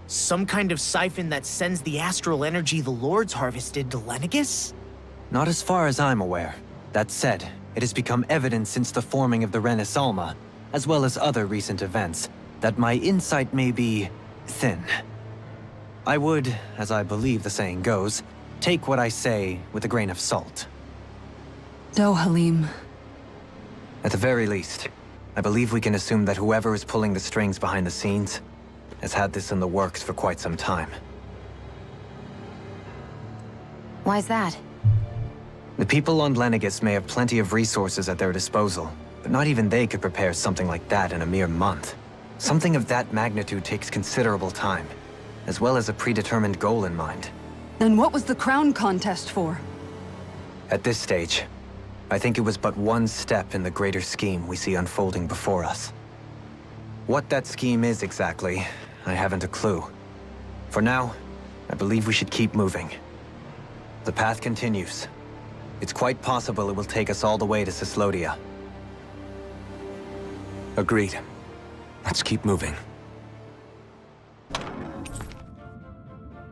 Some kind of siphon that sends the astral energy the Lords harvested to Lenegus? Not as far as I'm aware. That said, it has become evident since the forming of the Renis Alma, as well as other recent events, that my insight may be thin. I would, as I believe the saying goes, take what I say with a grain of salt. No, Halim. At the very least, I believe we can assume that whoever is pulling the strings behind the scenes has had this in the works for quite some time. Why's that? The people on Lenegus may have plenty of resources at their disposal, but not even they could prepare something like that in a mere month. Something of that magnitude takes considerable time, as well as a predetermined goal in mind. Then what was the crown contest for? At this stage, I think it was but one step in the greater scheme we see unfolding before us. What that scheme is exactly, I haven't a clue. For now, I believe we should keep moving. The path continues. It's quite possible it will take us all the way to Cislodia. Agreed. Let's keep moving.